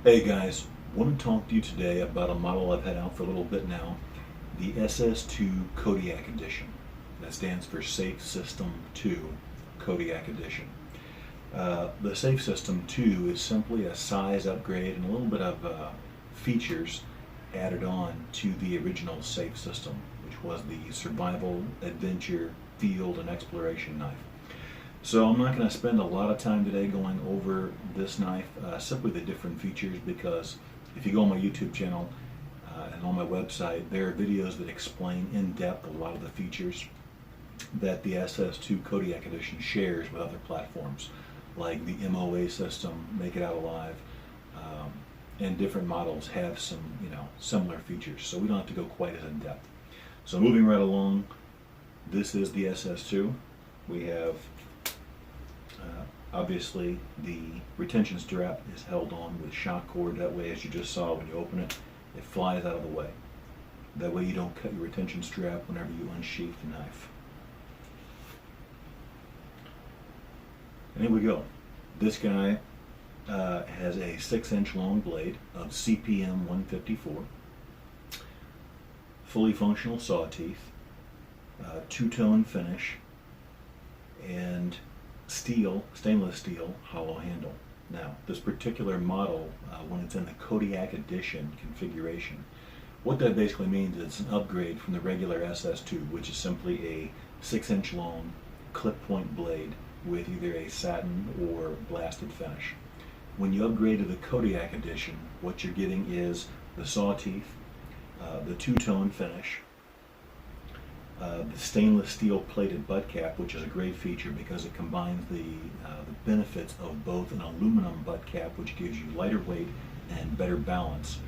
Hey guys, want to talk to you today about a model I've had out for a little bit now, the SS2 Kodiak Edition. That stands for Safe System 2 Kodiak Edition. The Safe System 2 is simply a size upgrade and a little bit of features added on to the original Safe System, which was the survival, adventure, field, and exploration knife. So I'm not going to spend a lot of time today going over this knife, simply the different features, because if you go on my YouTube channel and on my website, there are videos that explain in depth a lot of the features that the SS2 Kodiak Edition shares with other platforms, like the MOA system, Make It Out Alive, and different models have some, similar features. So we don't have to go quite as in depth. So moving right along, this is the SS2. We have obviously, the retention strap is held on with shock cord. That way, as you just saw when you open it, it flies out of the way. That way you don't cut your retention strap whenever you unsheath the knife. And here we go. This guy has a 6-inch long blade of CPM 154, fully functional saw teeth, two-tone finish, and stainless steel hollow handle. Now, this particular model, when it's in the Kodiak Edition configuration, what that basically means is it's an upgrade from the regular SS2, which is simply a 6-inch long clip point blade with either a satin or blasted finish. When you upgrade to the Kodiak Edition, what you're getting is the saw teeth, the two-tone finish, the stainless steel plated butt cap, which is a great feature because it combines the benefits of both an aluminum butt cap, which gives you lighter weight and better balance,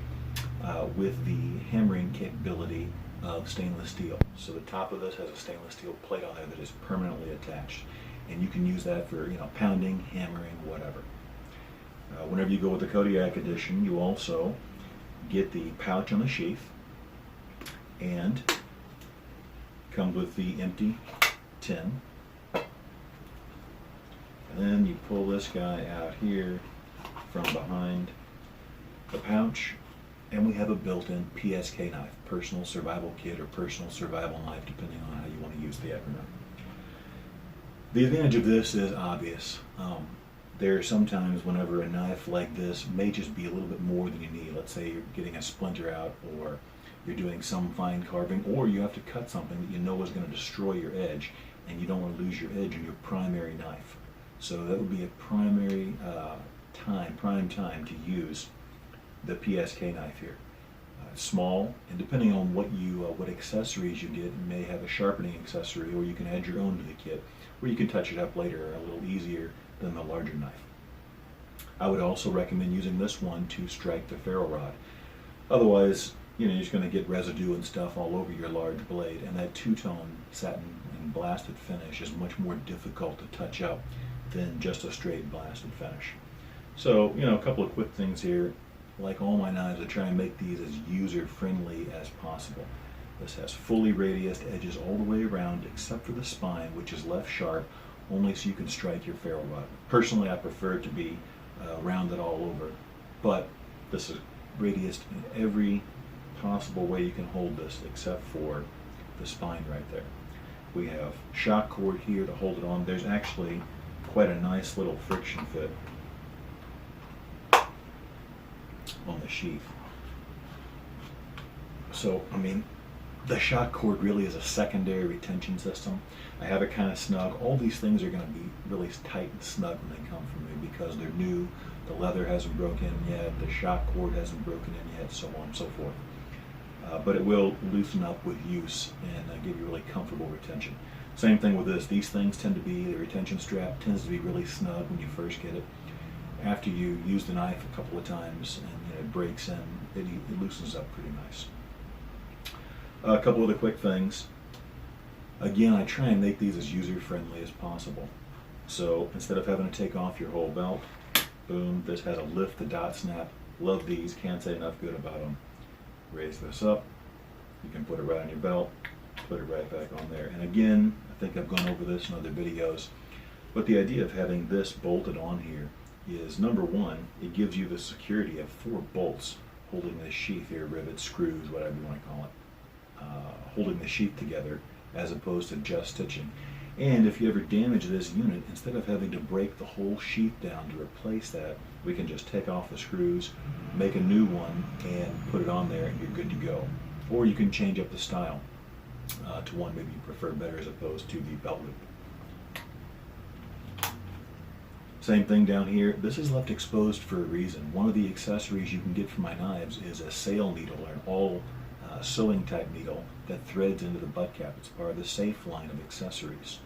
with the hammering capability of stainless steel. So the top of this has a stainless steel plate on there that is permanently attached, and you can use that for pounding, hammering, whatever. Whenever you go with the Kodiak Edition, you also get the pouch on the sheath, and comes with the empty tin. And then you pull this guy out here from behind the pouch, and we have a built-in PSK knife, personal survival kit or personal survival knife, depending on how you want to use the acronym. The advantage of this is obvious. There are sometimes whenever a knife like this may just be a little bit more than you need. Let's say you're getting a splinter out, or you're doing some fine carving, or you have to cut something that you know is going to destroy your edge, and you don't want to lose your edge in your primary knife. So that would be a prime time to use the PSK knife here. Small, and depending on what accessories you get, you may have a sharpening accessory, or you can add your own to the kit, where you can touch it up later a little easier than the larger knife. I would also recommend using this one to strike the ferro rod. Otherwise, you're just going to get residue and stuff all over your large blade, and that two-tone satin and blasted finish is much more difficult to touch up than just a straight blasted finish. So, a couple of quick things here. Like all my knives, I try and make these as user-friendly as possible. This has fully radiused edges all the way around, except for the spine, which is left sharp, only so you can strike your ferro rod. Personally, I prefer it to be rounded all over, but this is radiused in every possible way you can hold this, except for the spine right there. We have shock cord here to hold it on. There's actually quite a nice little friction fit on the sheath. So, the shock cord really is a secondary retention system. I have it kind of snug. All these things are going to be really tight and snug when they come from me because they're new. The leather hasn't broken in yet, the shock cord hasn't broken in yet, so on and so forth. But it will loosen up with use and give you really comfortable retention. Same thing with this. These things tend to be, the retention strap tends to be really snug when you first get it. After you use the knife a couple of times and it breaks in, it loosens up pretty nice. A couple other quick things. Again, I try and make these as user-friendly as possible. So instead of having to take off your whole belt, boom, this has a lift the dot snap. Love these, can't say enough good about them. Raise this up, you can put it right on your belt, put it right back on there. And again, I think I've gone over this in other videos, but the idea of having this bolted on here is, number one, it gives you the security of 4 bolts holding this sheath here, rivets, screws, whatever you want to call it, holding the sheath together as opposed to just stitching. And if you ever damage this unit, instead of having to break the whole sheath down to replace that, we can just take off the screws, make a new one, and put it on there, and you're good to go. Or you can change up the style to one maybe you prefer better as opposed to the belt loop. Same thing down here. This is left exposed for a reason. One of the accessories you can get for my knives is a sail needle, or an all sewing type needle that threads into the butt cap. It's part of the S.A.F.E line of accessories.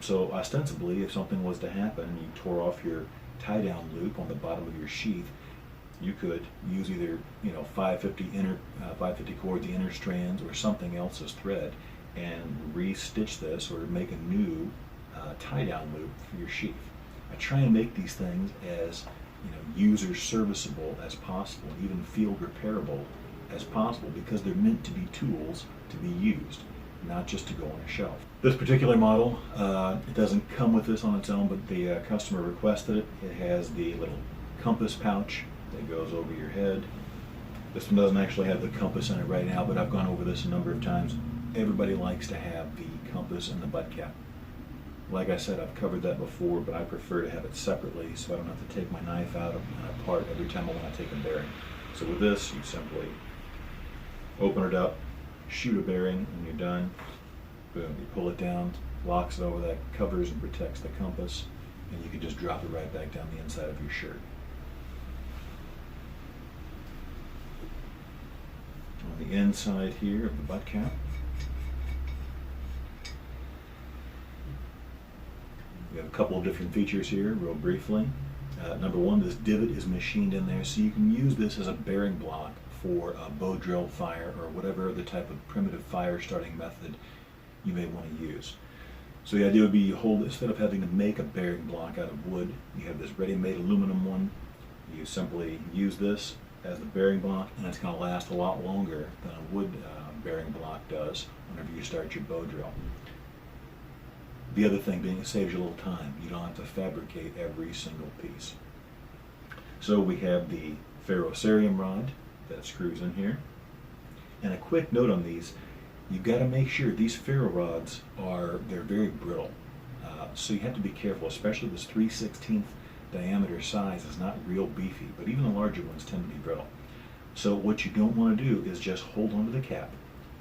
So ostensibly, if something was to happen and you tore off your tie down loop on the bottom of your sheath, you could use either 550 cord, the inner strands, or something else as thread, and re-stitch this or make a new tie down loop for your sheath. I try and make these things as user serviceable as possible, and even field repairable as possible, because they're meant to be tools to be used, not just to go on a shelf. This particular model, it doesn't come with this on its own, but the customer requested it. It has the little compass pouch that goes over your head. This one doesn't actually have the compass in it right now, but I've gone over this a number of times. Everybody likes to have the compass and the butt cap. Like I said, I've covered that before, but I prefer to have it separately so I don't have to take my knife out and apart every time I want to take a bearing. So with this, you simply open it up, shoot a bearing, and you're done. Boom, you pull it down, locks it over, that covers and protects the compass, and you can just drop it right back down the inside of your shirt. On the inside here of the butt cap, we have a couple of different features here, real briefly. Number one, this divot is machined in there, so you can use this as a bearing block for a bow drill fire or whatever other type of primitive fire starting method you may want to use. So the idea would be you hold, instead of having to make a bearing block out of wood, you have this ready-made aluminum one. You simply use this as the bearing block, and it's going to last a lot longer than a wood bearing block does whenever you start your bow drill. The other thing being, it saves you a little time. You don't have to fabricate every single piece. So we have the ferrocerium rod that screws in here. And a quick note on these, you've got to make sure these ferro rods they're very brittle. So you have to be careful, especially this 3/16 diameter size is not real beefy, but even the larger ones tend to be brittle. So what you don't want to do is just hold onto the cap.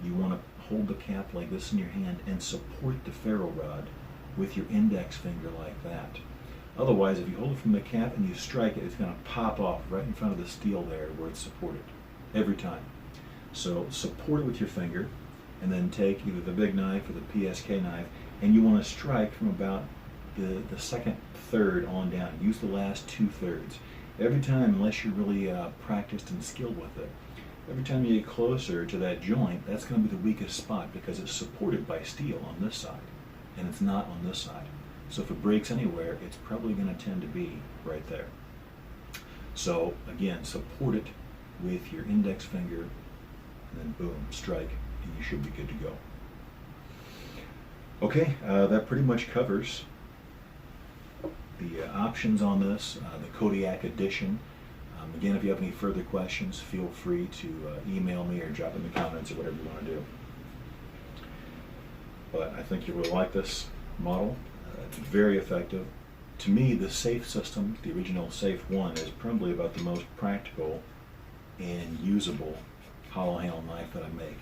You want to hold the cap like this in your hand and support the ferro rod with your index finger like that. Otherwise, if you hold it from the cap and you strike it, it's going to pop off right in front of the steel there where it's supported, every time. So support it with your finger, and then take either the big knife or the PSK knife, and you want to strike from about the second third on down. Use the last 2/3. Every time, unless you're really practiced and skilled with it, every time you get closer to that joint, that's going to be the weakest spot because it's supported by steel on this side, and it's not on this side. So if it breaks anywhere, it's probably going to tend to be right there. So again, support it with your index finger, and then boom, strike, and you should be good to go. Okay, that pretty much covers the options on this, the Kodiak edition. Again, if you have any further questions, feel free to email me or drop in the comments or whatever you want to do. But I think you will like this model. It's very effective. To me, the S.A.F.E system, the original S.A.F.E 1, is probably about the most practical and usable hollow handle knife that I make.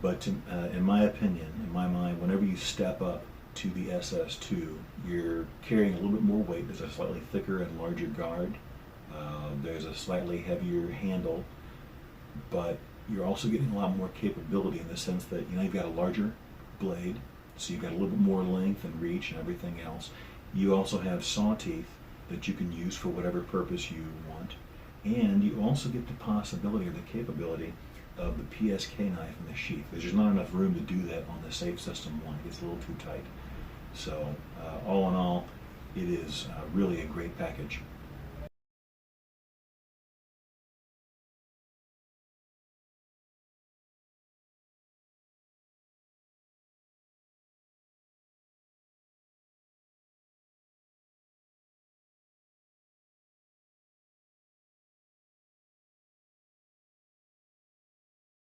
But in my opinion, in my mind, whenever you step up to the SS2, you're carrying a little bit more weight. There's a slightly thicker and larger guard. There's a slightly heavier handle, but you're also getting a lot more capability in the sense that you've got a larger blade, so you've got a little bit more length and reach and everything else. You also have saw teeth that you can use for whatever purpose you want, and you also get the possibility or the capability of the PSK knife in the sheath. There's just not enough room to do that on the S.A.F.E system 1. It gets a little too tight. So all in all, it is really a great package.